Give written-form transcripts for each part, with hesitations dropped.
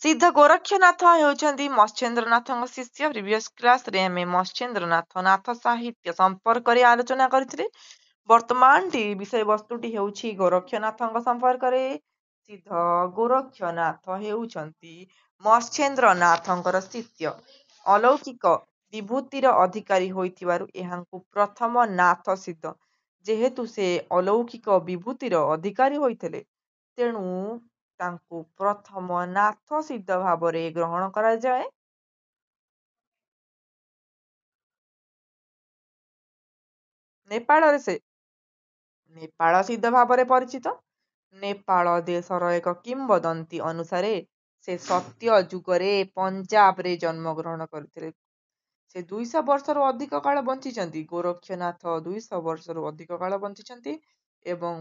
सिद्ध गोरक्षनाथ हेउछन्ति मत्स्येन्द्रनाथଙ୍କ शिष्य। Previous class रे ଆମେ ମତ୍ସ୍ୟେନ୍ଦ୍ରନାଥ ନାଥ ସାହିତ୍ୟ ସମ୍ପର୍କରେ ଆଲୋଚନା କରିଥିଲେ। ବର୍ତ୍ତମାନଟି ବିଷୟବସ୍ତୁଟି ହେଉଛି ଗୋରକ୍ଷନାଥଙ୍କ ସମ୍ପର୍କରେ। ସିଦ୍ଧ ଗୋରକ୍ଷନାଥ ହେଉଛନ୍ତି ମତ୍ସ୍ୟେନ୍ଦ୍ରନାଥଙ୍କର ଶିଷ୍ୟ। ଅଲୌକିକ ବିଭୂତିର ଅଧିକାରୀ ହୋଇଥିବାରୁ ଏହାଙ୍କୁ ପ୍ରଥମ ନାଥ ସିଦ୍ଧ। ଯେହେତୁ ସେ ଅଲୌକିକ ବିଭୂତିର ଅଧିକାରୀ ହୋଇଥିଲେ, ତେଣୁ ତାଙ୍କୁ ପ୍ରଥମ ନାଥ ସିଦ୍ଧ ଭାବରେ ଗ୍ରହଣ କରାଯାଏ। ନେପାଳରେ ସେ ନେପାଳ ସିଦ୍ଧ ଭାବରେ ପରିଚିତ। ନେପାଳ ଦେଶର ଏକ କିମ୍ବଦନ୍ତୀ ଅନୁସାରେ ସେ ସତ୍ୟ ଯୁଗରେ ପଞ୍ଜାବରେ ଜନ୍ମଗ୍ରହଣ କରିଥିଲେ। ସେ 200 ବର୍ଷରୁ ଅଧିକ କାଳ ବଞ୍ଚିଛନ୍ତି। ଗୋରକ୍ଷନାଥ 200 ବର୍ଷରୁ ଅଧିକ କାଳ ବଞ୍ଚିଛନ୍ତି ଏବଂ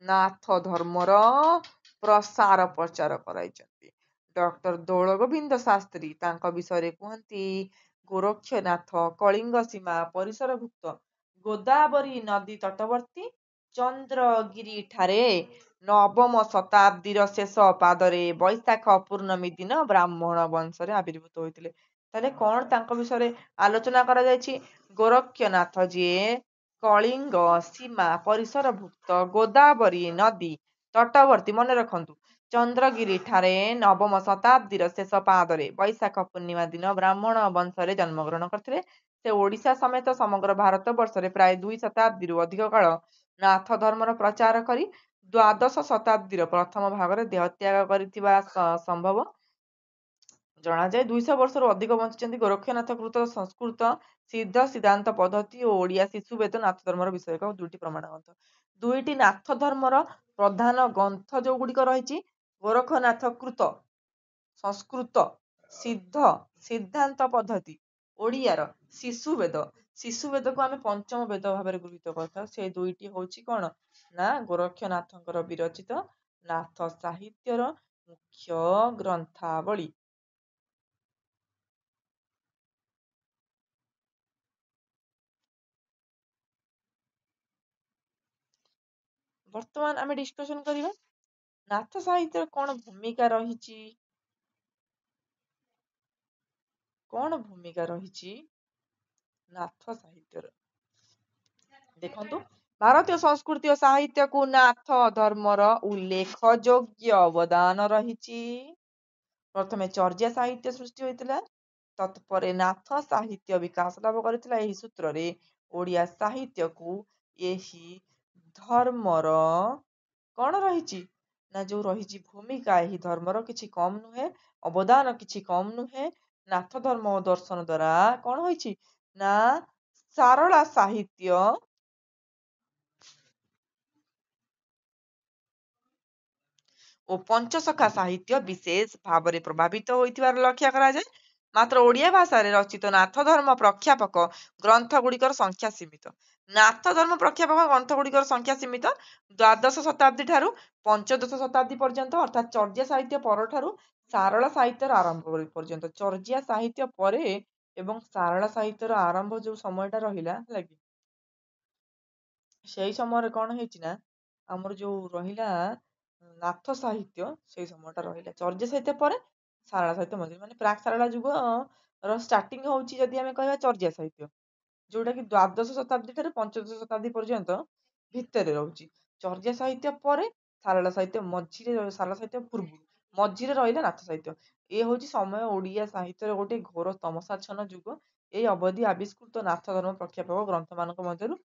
ନାଥ ଧର୍ମର ପ୍ରସାର ପ୍ରଚାର କରାଇଛନ୍ତି। ଡକ୍ଟର ଦୋଳଗୋବିନ୍ଦ ଶାସ୍ତ୍ରୀ ତାଙ୍କ ବିଷୟରେ କୁହନ୍ତି, ଗୋରକ୍ଷନାଥ କଳିଙ୍ଗ ସୀମା ପରିସରଭୁକ୍ତ ଗୋଦାବରୀ ନଦୀ ତଟବର୍ତ୍ତୀ ଚନ୍ଦ୍ରଗିରି ଠାରେ ନବମ ଶତାବ୍ଦୀର ଶେଷ ପାଦରେ ବୈଶାଖ ପୂର୍ଣ୍ଣମୀ ଦିନ ବ୍ରାହ୍ମଣ ବଂଶରେ ଆବିର୍ଭୂତ ହୋଇଥିଲେ। ତାହେଲେ କଣ ତାଙ୍କ ବିଷୟରେ ଆଲୋଚନା କରାଯାଇଛି? ଗୋରକ୍ଷନାଥ ଯିଏ କଳିଙ୍ଗ ସୀମା ପରିସରଭୁକ୍ତ ଗୋଦାବରୀ ନଦୀ ତଟବର୍ତ୍ତୀ, ମନେ ରଖନ୍ତୁ, ଚନ୍ଦ୍ରଗିରି ଠାରେ ନବମ ଶତାବ୍ଦୀର ଶେଷ ପାଦରେ ବୈଶାଖ ପୂର୍ଣ୍ଣିମା ଦିନ ବ୍ରାହ୍ମଣ ବଂଶରେ ଜନ୍ମଗ୍ରହଣ କରିଥିଲେ। ସେ ଓଡ଼ିଶା ସମେତ ସମଗ୍ର ଭାରତ ବର୍ଷରେ ପ୍ରାୟ 2 ଶତାବ୍ଦୀରୁ ଅଧିକ କାଳ ନାଥ ଧର୍ମର ପ୍ରଚାର କରି ଦ୍ୱାଦଶ ଶତାବ୍ଦୀର ପ୍ରଥମ ଭାଗରେ ଦେହତ୍ୟାଗ କରିଥିବା ସମ୍ଭବ ଜଣାଯାଏ। 200 ବର୍ଷରୁ ଅଧିକ ବଞ୍ଚିଛନ୍ତି। ଗୋରକ୍ଷନାଥ କୃତ ସଂସ୍କୃତ ସିଦ୍ଧ ସିଦ୍ଧାନ୍ତ ପଦ୍ଧତି ଓ ଓଡ଼ିଆ ଶିଶୁବେଦ ନାଥ ଧର୍ମର ବିଷୟକ 2ଟି ପ୍ରମାଣ ଗ୍ରନ୍ଥ। 2ଟି ନାଥ ଧର୍ମର ପ୍ରଧାନ ଗ୍ରନ୍ଥ ଯୋଉଗୁଡ଼ିକ ରହିଛି, ଗୋରଖନାଥ କୃତ ସଂସ୍କୃତ ସିଦ୍ଧ ସିଦ୍ଧାନ୍ତ ପଦ୍ଧତି, ଓଡ଼ିଆର ଶିଶୁବେଦ। ଶିଶୁବେଦକୁ ଆମେ ପଞ୍ଚମ ବେଦ ଭାବରେ ଗୃହୀତ କରିଥାଉ। ସେ 2ଟି ହେଉଛି କଣ ନା ଗୋରକ୍ଷନାଥଙ୍କର ବିରଚିତ ନାଥ ସାହିତ୍ୟର ମୁଖ୍ୟ ଗ୍ରନ୍ଥାବଳୀ। ବର୍ତ୍ତମାନ ଆମେ ଡିସ୍କସନ କରିବା ନାଥ ସାହିତ୍ୟର କଣ ଭୂମିକା ରହିଛି। କଣ ଭୂମିକା ରହିଛି ନାଥ ସାହିତ୍ୟର? ଦେଖନ୍ତୁ, ଭାରତୀୟ ସଂସ୍କୃତି ଓ ସାହିତ୍ୟକୁ ନାଥ ଧର୍ମର ଉଲ୍ଲେଖଯୋଗ୍ୟ ଅବଦାନ ରହିଛି। ପ୍ରଥମେ ଚର୍ଯ୍ୟା ସାହିତ୍ୟ ସୃଷ୍ଟି ହୋଇଥିଲା, ତତ୍ପରେ ନାଥ ସାହିତ୍ୟ ବିକାଶ ଲାଭ କରିଥିଲା। ଏହି ସୂତ୍ରରେ ଓଡ଼ିଆ ସାହିତ୍ୟକୁ ଏହି ଧର୍ମର କଣ ରହିଛି ନା ଯୋଉ ରହିଛି ଭୂମିକା, ଏହି ଧର୍ମର କିଛି କମ୍ ନୁହେଁ, ଅବଦାନ କିଛି କମ୍ ନୁହେଁ। ନାଥ ଧର୍ମ ଓ ଦର୍ଶନ ଦ୍ୱାରା କଣ ହୋଇଛି ନା ସାରଳା ସାହିତ୍ୟ ଓ ପଞ୍ଚସଖା ସାହିତ୍ୟ ବିଶେଷ ଭାବରେ ପ୍ରଭାବିତ ହୋଇଥିବାର ଲକ୍ଷ୍ୟ କରାଯାଏ। ମାତ୍ର ଓଡ଼ିଆ ଭାଷାରେ ରଚିତ ନାଥ ଧର୍ମ ପ୍ରଖ୍ୟାପକ ଗ୍ରନ୍ଥ ଗୁଡ଼ିକର ସଂଖ୍ୟା ସୀମିତ। ନାଥ ଧର୍ମ ପ୍ରଖ୍ୟାପକ ଗ୍ରନ୍ଥ ଗୁଡ଼ିକର ସଂଖ୍ୟା ସୀମିତ। ଦ୍ୱାଦଶ ଶତାବ୍ଦୀ ଠାରୁ ପଞ୍ଚଦଶ ଶତାବ୍ଦୀ ପର୍ଯ୍ୟନ୍ତ, ଅର୍ଥାତ୍ ଚର୍ଯ୍ୟା ସାହିତ୍ୟ ପରଠାରୁ ସାରଳା ସାହିତ୍ୟର ଆରମ୍ଭ ପର୍ଯ୍ୟନ୍ତ। ଚର୍ଯ୍ୟା ସାହିତ୍ୟ ପରେ ଏବଂ ସାରଳା ସାହିତ୍ୟର ଆରମ୍ଭ ଯୋଉ ସମୟଟା ରହିଲା, ହେଲା କି, ସେଇ ସମୟରେ କଣ ହେଇଛି ନା ଆମର ଯୋଉ ରହିଲା ନାଥ ସାହିତ୍ୟ, ସେଇ ସମୟଟା ରହିଲା ଚର୍ଯ୍ୟା ସାହିତ୍ୟ ପରେ ସାରଳା ସାହିତ୍ୟ ମଝିରେ, ମାନେ ପ୍ରାକ୍ ସାରଳା ଯୁଗ ର ଷ୍ଟାର୍ଟିଂ ହଉଛି ଯଦି ଆମେ କହିବା ଚର୍ଯ୍ୟା ସାହିତ୍ୟ, ଯୋଉଟା କି ଦ୍ୱାଦଶ ଶତାବ୍ଦୀ ଠାରୁ ପଞ୍ଚଦଶ ଶତାବ୍ଦୀ ପର୍ଯ୍ୟନ୍ତ ଭିତରେ ରହୁଛି। ଚର୍ଯ୍ୟା ସାହିତ୍ୟ ପରେ ସାରଳା ସାହିତ୍ୟ, ମଝିରେ ସାରଳା ସାହିତ୍ୟ ପୂର୍ବରୁ ମଝିରେ ରହିଲା ନାଥ ସାହିତ୍ୟ। ଏ ହଉଛି ସମୟ ଓଡ଼ିଆ ସାହିତ୍ୟର ଗୋଟେ ଘୋର ତମସାଚ୍ଛନ୍ନ ଯୁଗ। ଏହି ଅବଧି ଆବିଷ୍କୃତ ନାଥ ଧର୍ମ ପ୍ରଖ୍ୟାପକ ଗ୍ରନ୍ଥମାନଙ୍କ ମଧ୍ୟରୁ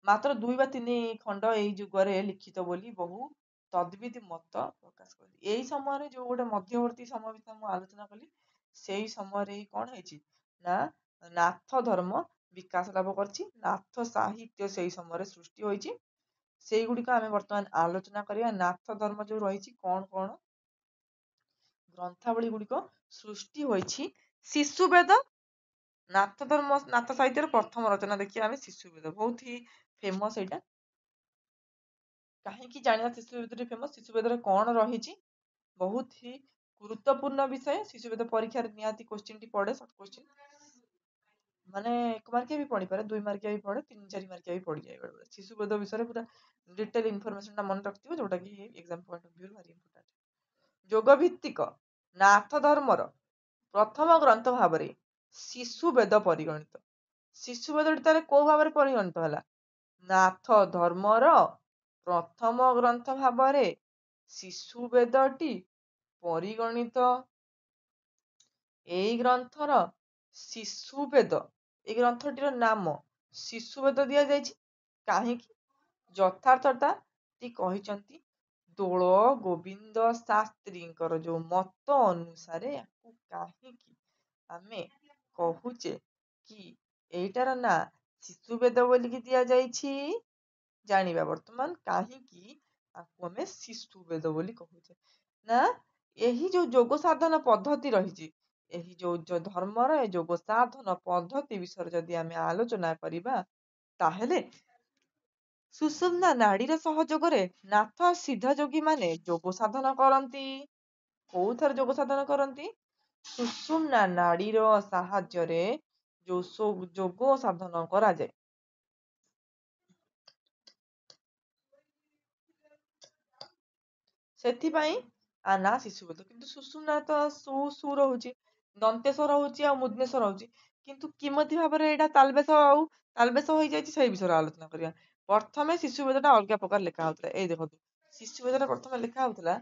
ମାତ୍ର 2 ବା 3 ଖଣ୍ଡ ଏହି ଯୁଗରେ ଲିଖିତ ବୋଲି ବହୁ ତଦ୍ବିଧ ମତ ପ୍ରକାଶ କଲି। ଏହି ସମୟରେ ଯୋଉ ଗୋଟେ ମଧ୍ୟବର୍ତ୍ତୀ ସମୟ ଭିତରେ ମୁଁ ଆଲୋଚନା କଲି, ସେଇ ସମୟରେ କଣ ହେଇଛି ନା ନାଥ ଧର୍ମ ବିକାଶ ଲାଭ କରିଛି। ନାଥ ସାହିତ୍ୟ ସେଇ ସମୟରେ ସୃଷ୍ଟି ହୋଇଛି। ସେଇଗୁଡ଼ିକ ଆମେ ବର୍ତ୍ତମାନ ଆଲୋଚନା କରିବା। ନାଥ ଧର୍ମ ଯୋଉ ରହିଛି, କଣ କଣ ଗ୍ରନ୍ଥାବଳୀ ଗୁଡ଼ିକ ସୃଷ୍ଟି ହୋଇଛି। ଶିଶୁବେଦ, ନାଥ ଧର୍ମ ନାଥ ସାହିତ୍ୟର ପ୍ରଥମ ରଚନା ଦେଖିବା ଆମେ ଶିଶୁବେଦ। ବହୁତ ହି ଫେମସ ଏଇଟା। କାହିଁକି ଜାଣିବା ଶିଶୁବେଦଟି ଫେମସ? ଶିଶୁବେଦରେ କଣ ରହିଛି? ବହୁତ ହି ଗୁରୁତ୍ୱପୂର୍ଣ୍ଣ ବିଷୟ। ଶିଶୁବେଦ ପରୀକ୍ଷାରେ ନିହାତି କୋଶ୍ଚିନ୍ଟି ପଡେ, ସର୍ଟ କୋଶ୍ଚିନ୍, ମାନେ 1 ମାର୍କିଆ ବି ପଡିପାରେ, 2 ମାର୍କିଆ ବି ପଡେ, 3-4 ମାର୍କିଆ ବି ପଡିଯାଏ ବେଳେବେଳେ। ଶିଶୁବେଦ ବିଷୟରେ ପୁରା ଡିଟେଲ ଇନଫରମେସନଟା ମନେ ରଖିଥିବ, ଯୋଉଟା କି ଏକ୍ସାମ ପଏଣ୍ଟ ଅଫ ଭ୍ୟୁ ଭାରି ଇମ୍ପୋର୍ଟାଣ୍ଟ। ଯୋଗ ଭିତ୍ତିକ ନାଥ ଧର୍ମର ପ୍ରଥମ ଗ୍ରନ୍ଥ ଭାବରେ ଶିଶୁ ବେଦ ପରିଗଣିତ। ଶିଶୁ ବେଦଟି ତାର କୋଉ ଭାବରେ ପରିଗଣିତ ହେଲା? ନାଥ ଧର୍ମର ପ୍ରଥମ ଗ୍ରନ୍ଥ ଭାବରେ ଶିଶୁ ବେଦଟି ପରିଗଣିତ। ଏଇ ଗ୍ରନ୍ଥର ଶିଶୁ ବେଦ, ଏଇ ଗ୍ରନ୍ଥଟିର ନାମ ଶିଶୁ ବେଦ ଦିଆଯାଇଛି। କାହିଁକି? ଯଥାର୍ଥତା କହିଛନ୍ତି ଦୋଳ ଗୋବିନ୍ଦ ଶାସ୍ତ୍ରୀଙ୍କର ଯୋଉ ମତ ଅନୁସାରେ ୟାକୁ କାହିଁକି ଆମେ କହୁଛେ କି ଏଇଟାର ନାଁ ଶିଶୁ ବେଦ ବୋଲିକି ଦିଆଯାଇଛି? ଜାଣିବା ବର୍ତ୍ତମାନ କାହିଁକି ଆକୁ ଆମେ ଶିଶୁ ବେଦ ବୋଲି କହୁଛେ। ନା ଏହି ଯୋଉ ଯୋଗ ସାଧନ ପଦ୍ଧତି ରହିଛି, ଏହି ଯୋଉ ଧର୍ମର ଏ ଯୋଗ ସାଧନ ପଦ୍ଧତି ବିଷୟରେ ଯଦି ଆମେ ଆଲୋଚନା କରିବା, ତାହେଲେ ସୁଷୁମ୍ନା ନାଡିର ସହଯୋଗରେ ନାଥ ସିଦ୍ଧ ଯୋଗୀ ମାନେ ଯୋଗ ସାଧନ କରନ୍ତି। କୋଉଥର ଯୋଗ ସାଧନ କରନ୍ତି? ସୁଷୁମ୍ନା ନାଡିର ସାହାଯ୍ୟରେ ଯୋଉ ଯୋଗ ସାଧନ କରାଯାଏ। ସେଥିପାଇଁ ନା ଶିଶୁ ବେଦ। କିନ୍ତୁ ସୁଷୁମ୍ନା ତ ସୁ ରହୁଛି, ଦନ୍ତେଶ ରହୁଛି ଆଉ ମୁଦ୍ନେଶ ରହୁଛି। କିନ୍ତୁ କିମତି ଭାବରେ ଏଇଟା ତାଲବେଶ ହୋଇଯାଇଛି ସେଇ ବିଷୟରେ ଆଲୋଚନା କରିବା। ପ୍ରଥମେ ଶିଶୁ ବେଦଟା ଅଲଗା ପ୍ରକାର ଲେଖା ହଉଥିଲା। ଏଇ ଦେଖନ୍ତୁ, ଶିଶୁ ବେଦରେ ପ୍ରଥମେ ଲେଖା ହଉଥିଲା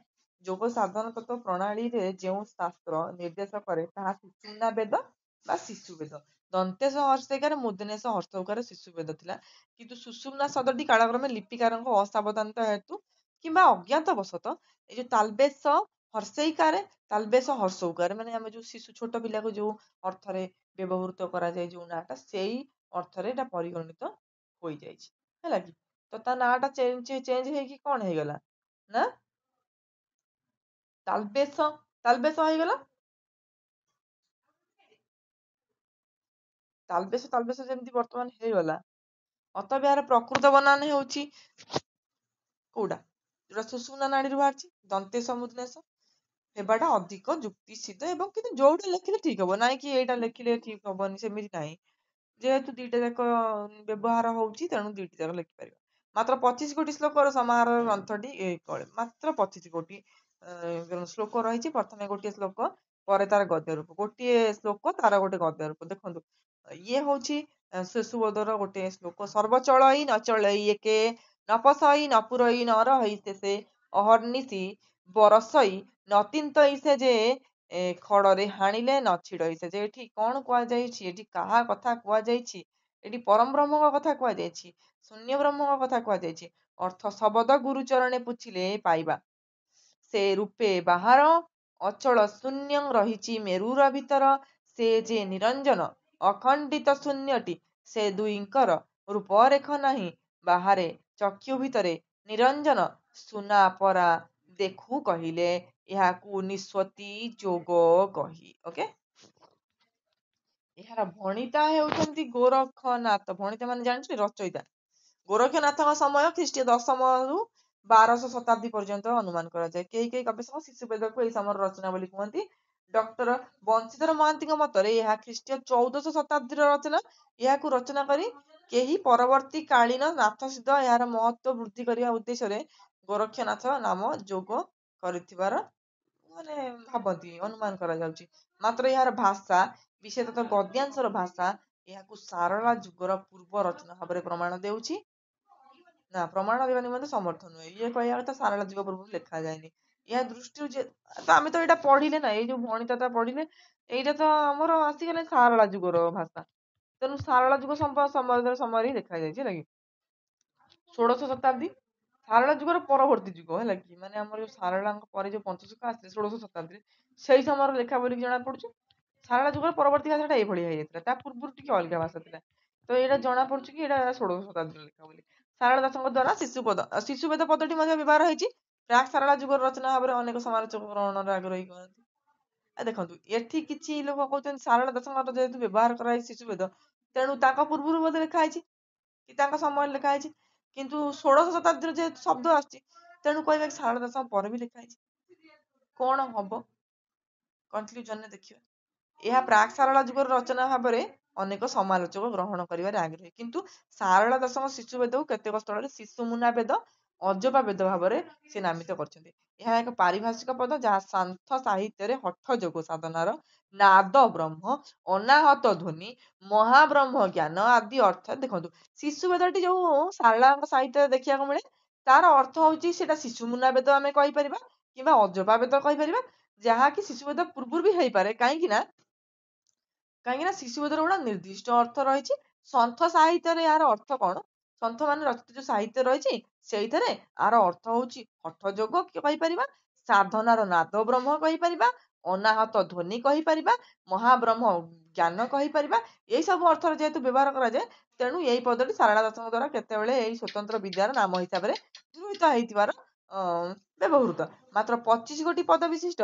ଯୋଗ ସାଧନ ତତ୍ତ୍ୱ ପ୍ରଣାଳୀରେ ଯେଉଁ ଶାସ୍ତ୍ର ନିର୍ଦ୍ଦେଶ କରେ ତାହା ସୁଷୁମ୍ନା ବେଦ ବା ଶିଶୁ ବେଦ। ଦନ୍ତେଶ ହର୍ଷେଇକାରେ ମୁଦ୍ନେଶ ହର୍ଷଉକାରେ ଶିଶୁ ବେଦ ଥିଲା। କିନ୍ତୁ ସୁଷୁମ୍ନା ଶବ୍ଦଟି କାଳକ୍ରମେ ଲିପିକାରଙ୍କ ଅସାବଧାନତା ହେତୁ କିମ୍ବା ଅଜ୍ଞାତ ବଶତଃ ଏଇ ଯୋଉ ତାଲବେଶ ହର୍ଷେଇକାରେ ତାଲବେଶ ହର୍ଷଉକାରେ, ମାନେ ଆମେ ଯୋଉ ଶିଶୁ ଛୋଟ ପିଲାକୁ ଯୋଉ ଅର୍ଥରେ ବ୍ୟବହୃତ କରାଯାଏ ଯୋଉ ନାଁଟା, ସେଇ ଅର୍ଥରେ ଏଟା ପରିଗଣିତ ହୋଇଯାଇଛି। ହେଲା କି? ତ ତା ନାଁଟା ଚେଞ୍ଜ ହେଇକି କଣ ହେଇଗଲା ନା ତାଲବେଶ ହେଇଗଲା। ତାଲବେଶ ଯେମିତି ବର୍ତ୍ତମାନ ହେଇଗଲା, ଅତଏବ ଏହାର ପ୍ରକୃତ ବନାନ ହେଉଛି କୋଉଟା? ଯୋଉଟା ସୁଷୁମ୍ନା ନାଡିରୁ ବାହାରିଛି, ଦନ୍ତେଶ ମୁଦ୍ନେଶ ହେବାଟା ଅଧିକ ଯୁକ୍ତିସିଦ୍ଧ। ଏବଂ କିନ୍ତୁ ଯୋଉଟା ଲେଖିଲେ ଠିକ ହବ, ନାଇଁ କି ଏଇଟା ଲେଖିଲେ ଠିକ ହବନି, ସେମିତି ନାହିଁ। ଯେହେତୁ ଦିଟା ଯାକ ବ୍ୟବହାର ହଉଛି, ତେଣୁ ଦିଟା ଯାକ ଲେଖିପାରିବା। ମାତ୍ର 25 ଗୋଟି ଶ୍ଲୋକର ସମାହାର ଗ୍ରନ୍ଥଟି ମାତ୍ର 25 ଗୋଟି ଶ୍ଲୋକ ରହିଛି। ପ୍ରଥମେ ଗୋଟିଏ ଶ୍ଲୋକ, ପରେ ତାର ଗଦ୍ୟ ରୂପ, ଗୋଟିଏ ଶ୍ଲୋକ ତାର ଗୋଟେ ଗଦ୍ୟ ରୂପ। ଦେଖନ୍ତୁ, ଇଏ ହଉଛି ଶିଶୁ ବେଦର ଗୋଟେ ଶ୍ଲୋକ। ସର୍ବଚଳଇ ନଚଳଇ ଏକେ ନପସଇ ନପୁରଇ ନରହଇ ଶେଷେ ଅହର୍ନିଶି ବରସଇ ନତିନ୍ତଇ ସେ ଯେ ଖଡରେ ହାଣିଲେ ନ ଛିଡଇ ସେ। ଯେ ଏଠି କଣ କୁହାଯାଇଛି? ଏଠି କାହା କଥା କୁହାଯାଇଛି? ଏଠି ପରମ ବ୍ରହ୍ମଙ୍କ କଥା କୁହାଯାଇଛି, ଶୂନ୍ୟ ବ୍ରହ୍ମଙ୍କ କଥା କୁହାଯାଇଛି। ଅର୍ଥ ଶବଦ ଗୁରୁଚରଣେ ପୁଛିଲେ ପାଇବା, ସେ ରୂପେ ବାହାର ଅଚଳ ଶୂନ୍ୟ ରହିଛି ମେରୁର ଭିତର। ସେ ଯେ ନିରଞ୍ଜନ ଅଖଣ୍ଡିତ ଶୂନ୍ୟଟି, ସେ ଦୁଇଙ୍କର ରୂପରେଖ ନାହିଁ ବାହାରେ ଚକ୍ଷୁ ଭିତରେ ନିରଞ୍ଜନ ସୁନା ପରା ଦେଖୁ କହିଲେ, ଏହାକୁ ନିଷ୍ପତ୍ତି ଯୋଗ କହି। ଓକେ, ଏହାର ଭଣିତା ହେଉଛନ୍ତି ଗୋରଖନାଥ। ଭଣିତା ମାନେ ଜାଣିଛୁ, ରଚୟିତା। ଗୋରଖନାଥଙ୍କ ସମୟ ଖ୍ରୀଷ୍ଟୀୟ 10ରୁ 1200 ଶତାବ୍ଦୀ ପର୍ଯ୍ୟନ୍ତ ଅନୁମାନ କରାଯାଏ। କେହି କେହି ଗବେଷକ ଶିଶୁ ବେଦକୁ ଏହି ସମୟର ରଚନା ବୋଲି କୁହନ୍ତି। ଡକ୍ଟର ବଂଶୀଧର ମହାନ୍ତିଙ୍କ ମତରେ ଏହା ଖ୍ରୀଷ୍ଟୀୟ 1400 ଶତାବ୍ଦୀର ରଚନା। ଏହାକୁ ରଚନା କରି କେହି ପରବର୍ତ୍ତୀ କାଳୀନ ନାଥସିଦ୍ଧ ଏହାର ମହତ୍ତ୍ୱ ବୃଦ୍ଧି କରିବା ଉଦ୍ଦେଶ୍ୟରେ ଗୋରକ୍ଷନାଥ ନାମ ଯୋଗ କରିଥିବାର ମାନେ ଭାବନ୍ତି, ଅନୁମାନ କରାଯାଉଛି। ମାତ୍ର ଏହାର ଭାଷା, ବିଶେଷତଃ ଗଦ୍ୟାଂଶର ଭାଷା, ଏହାକୁ ସାରଳା ଯୁଗର ପୂର୍ବ ରଚନା ଭାବରେ ପ୍ରମାଣ ଦେଉଛି। ନା, ପ୍ରମାଣ ଦେବା ନିମନ୍ତେ ସମର୍ଥ ନୁହେଁ। ଇଏ କହିବା କଥା ସାରଳା ଯୁଗ ପୂର୍ବରୁ ଲେଖା ଯାଏନି। ଏହା ଦୃଷ୍ଟିରୁ ଆମେ ତ ଏଇଟା ପଢିଲେ ନା, ଏଇ ଯୋଉ ଭଣିତାଟା ପଢିଲେ, ଏଇଟା ତ ଆମର ଆସିଗଲା ସାରଳା ଯୁଗର ଭାଷା। ତେଣୁ ସାରଳା ଯୁଗ ସମୟରେ ହିଁ ଲେଖାଯାଇଛି, ହେଲା କି? 16ଶ ଶତାବ୍ଦୀ ସାରଳା ଯୁଗର ପରବର୍ତ୍ତୀ ଯୁଗ, ହେଲା କି? ମାନେ ଆମର ଯୋଉ ସାରଳାଙ୍କ ପରେ ଯୋଉ ପଞ୍ଚଶଖା ଆସିଥିଲେ 16ଶ ଶତାବ୍ଦୀରେ, ସେଇ ସମୟର ଲେଖା ବୋଲିକି ଜଣା ପଡୁଛି। ସାରଳା ଯୁଗର ପରବର୍ତ୍ତୀ ଭାଷାଟା ଏଇଭଳିଆ ହେଇଯାଇଥିଲା, ତା ପୂର୍ବରୁ ଟିକେ ଅଲଗା ଭାଷା ଥିଲା। ତ ଏଇଟା ଜଣା ପଡୁଛି କି ଏଇଟା 16ଶ ଶତାବ୍ଦୀର ଲେଖା ବୋଲି। ସାରଳା ଦାସଙ୍କ ଦ୍ଵାରା ଶିଶୁ ବେଦ ପଦଟି ମଧ୍ୟ ବ୍ୟବହାର ହେଇଛି। ପ୍ରାକ୍ ସାରଳା ଯୁଗର ରଚନା ଭାବରେ ଅନେକ ସମାଲୋଚକ ଗ୍ରହଣର ଆଗ୍ରହୀ କରନ୍ତି। ଦେଖନ୍ତୁ, ଏଠି କିଛି ଲୋକ କହୁଛନ୍ତି ସାରଳା ଦାସଙ୍କର ଯେହେତୁ ବ୍ୟବହାର କରାଯାଇଛି ଶିଶୁ ବେଦ, ତେଣୁ ତାଙ୍କ ପୂର୍ବରୁ ବୋଧେ ଲେଖା ହେଇଛି କି ତାଙ୍କ ସମୟରେ ଲେଖା ହେଇଛି। କିନ୍ତୁ 16ଶ ଶତାବ୍ଦୀର ଯେହେତୁ ଶବ୍ଦ ଆସିଛି, ତେଣୁ କହିବା କି ସାରଳା ଦାସଙ୍କ ପରେ ବି ଲେଖା ହେଇଛି। କଣ ହବ କନକ୍ଲୁଜନରେ ଦେଖିବା। ଏହା ପ୍ରାକ୍ ସାରଳା ଯୁଗର ରଚନା ଭାବରେ ଅନେକ ସମାଲୋଚକ ଗ୍ରହଣ କରିବାରେ ଆଗ୍ରହୀ। କିନ୍ତୁ ସାରଳା ଦାସଙ୍କ ଶିଶୁ ବେଦକୁ କେତେକ ସ୍ଥଳରେ ଶିଶୁ ମୁନା ବେଦ ଅଜପା ବେଦ ଭାବରେ ସେ ନାମିତ କରିଛନ୍ତି। ଏହା ଏକ ପାରିଭାଷିକ ପଦ ଯାହା ସାନ୍ଥ ସାହିତ୍ୟରେ ହଠ ଯୋଗ ସାଧନାର ନାଦ ବ୍ରହ୍ମ, ଅନାହତ ଧ୍ୱନି, ମହାବ୍ରହ୍ମ ଜ୍ଞାନ ଆଦି ଅର୍ଥ। ଦେଖନ୍ତୁ ଶିଶୁ ବେଦଟି ଯୋଉ ଶାରଳାଙ୍କ ସାହିତ୍ୟରେ ଦେଖିବାକୁ ମିଳେ, ତାର ଅର୍ଥ ହଉଛି ସେଟା ଶିଶୁ ମୁନା ବେଦ ଆମେ କହିପାରିବା କିମ୍ବା ଅଜପା ବେଦ କହିପାରିବା, ଯାହାକି ଶିଶୁ ବେଦ ପୂର୍ବରୁ ବି ହେଇପାରେ। କାହିଁକି ନା ଶିଶୁ ବେଦର ଗୋଟେ ନିର୍ଦ୍ଦିଷ୍ଟ ଅର୍ଥ ରହିଛି। ସନ୍ଥ ସାହିତ୍ୟରେ ଏହାର ଅର୍ଥ କଣ? ସନ୍ଥ ମାନେ ରଚିତ ଯୋଉ ସାହିତ୍ୟ ରହିଛି ସେଇଥିରେ ଆର ଅର୍ଥ ହଉଛି ହଠ ଯୋଗ କହିପାରିବା, ସାଧନାର ନାଦ ବ୍ରହ୍ମ କହିପାରିବା, ଅନାହତ ଧ୍ୱନି କହିପାରିବା, ମହାବ୍ରହ୍ମ ଜ୍ଞାନ କହିପାରିବା। ଏଇ ସବୁ ଅର୍ଥରେ ଯେହେତୁ ବ୍ୟବହାର କରାଯାଏ, ତେଣୁ ଏଇ ପଦଟି ଶାରଳା ଦାସଙ୍କ ଦ୍ଵାରା କେତେବେଳେ ଏଇ ସ୍ୱତନ୍ତ୍ର ବିଦ୍ୟାର ନାମ ହିସାବରେ ଗୃହୀତ ହେଇଥିବାର ବ୍ୟବହୃତ। ମାତ୍ର 25 ଗୋଟି ପଦ ବିଶିଷ୍ଟ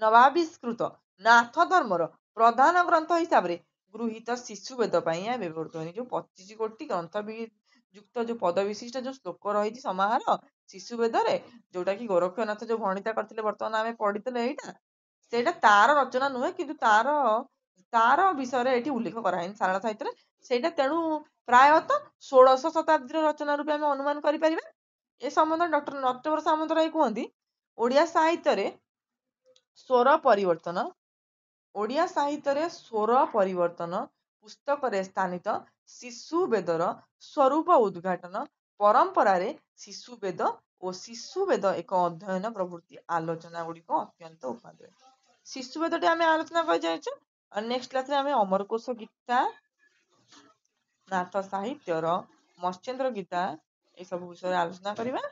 ନବାବିଷ୍କୃତ ନାଥ ଧର୍ମର ପ୍ରଧାନ ଗ୍ରନ୍ଥ ହିସାବରେ ଗୃହୀତ ଶିଶୁ ବେଦ ପାଇଁ ଏହା ବ୍ୟବହୃତ ହୁଏ। ଯୋଉ 25 ଗୋଟି ଗ୍ରନ୍ଥ ଯୁକ୍ତ ଯୋଉ ପଦ ବିଶିଷ୍ଟ ଯୋଉ ଶ୍ଲୋକ ରହିଛି ସମାହାର ଶିଶୁ ବେଦରେ, ଯୋଉଟା କି ଗୋରକ୍ଷନାଥ ଯୋଉ ଭଣିତା କରିଥିଲେ, ବର୍ତ୍ତମାନ ଆମେ ପଢିଥିଲେ ଏଇଟା, ସେଇଟା ତାର ରଚନା ନୁହେଁ, କିନ୍ତୁ ତାର ବିଷୟରେ ଏଠି ଉଲ୍ଲେଖ କରାହେଇନି ଶାରଳା ସାହିତ୍ୟରେ। ସେଇଟା ତେଣୁ ପ୍ରାୟତଃ 16ଶ ଶତାବ୍ଦୀର ରଚନା ରୂପେ ଆମେ ଅନୁମାନ କରିପାରିବା। ଏ ସମ୍ବନ୍ଧରେ ଡକ୍ଟର ନଟବର ସାମନ୍ତରାୟ କୁହନ୍ତି, ଓଡ଼ିଆ ସାହିତ୍ୟରେ ସ୍ୱର ପରିବର୍ତ୍ତନ ପୁସ୍ତକରେ ସ୍ଥାନିତ ଶିଶୁ ବେଦର ସ୍ୱରୂପ ଉଦ୍ଘାଟନ ପରମ୍ପରାରେ ଶିଶୁ ବେଦ ଓ ଶିଶୁ ବେଦ ଏକ ଅଧ୍ୟୟନ ପ୍ରଭୃତି ଆଲୋଚନା ଗୁଡିକ ଅତ୍ୟନ୍ତ ଉପାଦେୟ। ଶିଶୁ ବେଦଟି ଆମେ ଆଲୋଚନା କରି ଯାଇଛୁ। ଆଉ ନେକ୍ସଟ କ୍ଲାସରେ ଆମେ ଅମରକୋଷ ଗୀତା, ନାଥ ସାହିତ୍ୟର ମତ୍ସ୍ୟେନ୍ଦ୍ର ଗୀତା ଏସବୁ ବିଷୟରେ ଆଲୋଚନା କରିବା।